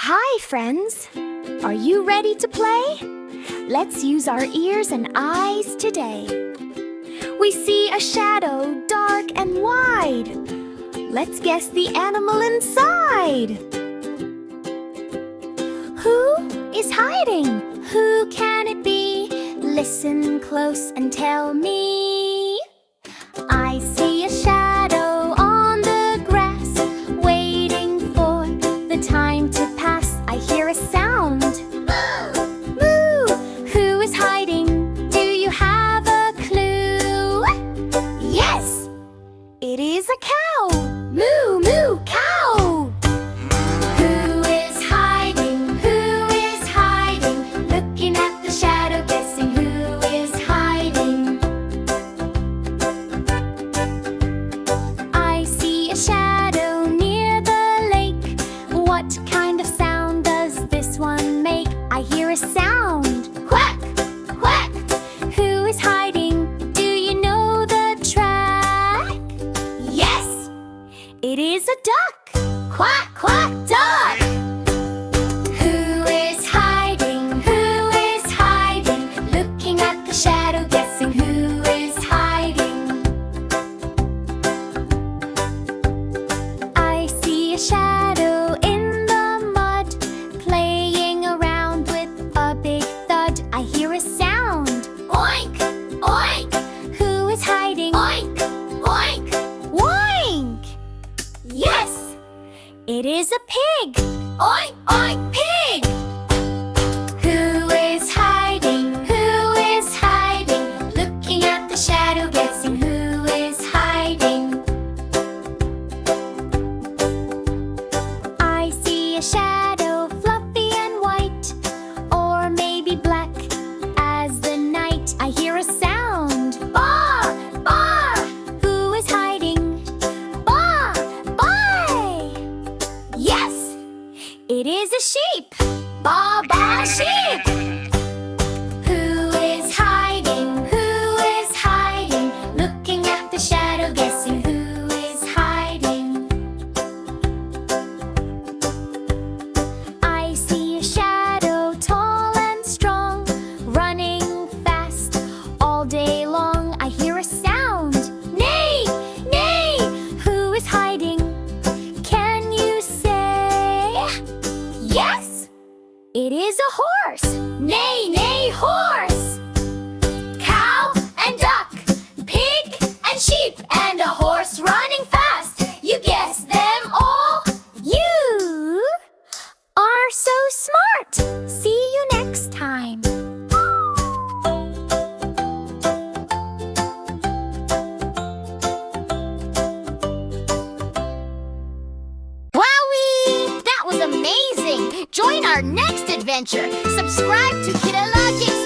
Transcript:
Hi, friends! Are you ready to play? Let's use our ears and eyes today. We see a shadow, dark and wide. Let's guess the animal inside. Who is hiding? Who can it be? Listen close and tell me. I see a shadow on the grass, waiting for the time to pass. I hear a sound. Moo! Moo! Who is hiding? Do you have a clue? Yes! It is a cow! Moo! Moo! Cow! Who is hiding? Who is hiding? Looking at the shadow, guessing who is hiding. I see a shadow near the lake. What kind of sound does this one make? I hear a sound. Quack! Quack! Who is hiding? Do you know the track? Yes! It is a duck! Quack! Quack! Duck! Who is hiding? Who is hiding? Looking at the shadow, guessing who is hiding. I see a shadow in the mud, playing around with a big thud. I hear a sound. Oink! Oink! Who is hiding? Oink! Oink! Oink! Yes! It is a pig! Oink! Oink! Pig! Who is hiding? Who is hiding? Looking at the shadow, guessing who is hiding. I see a shadow, fluffy and white, or maybe black as the night. I hear a sound. Baa! Baa! Who is hiding? Baa! Baa! Yes! It is a sheep! Baa! Baa! Sheep! Who is hiding? Who is hiding? Looking at the shadow, guessing who is hiding. I see a shadow, tall and strong, running fast all day long. I hear a sound. Neigh! Neigh! Who is hiding? Can you say? Yes! It is a horse! Neigh! Neigh! Horse! Cow and duck, pig and sheep, and a horse running fast. You guessed them all. You are so smart. See you next time. Wowee! That was amazing! Join our next adventure. Subscribe to Kidologics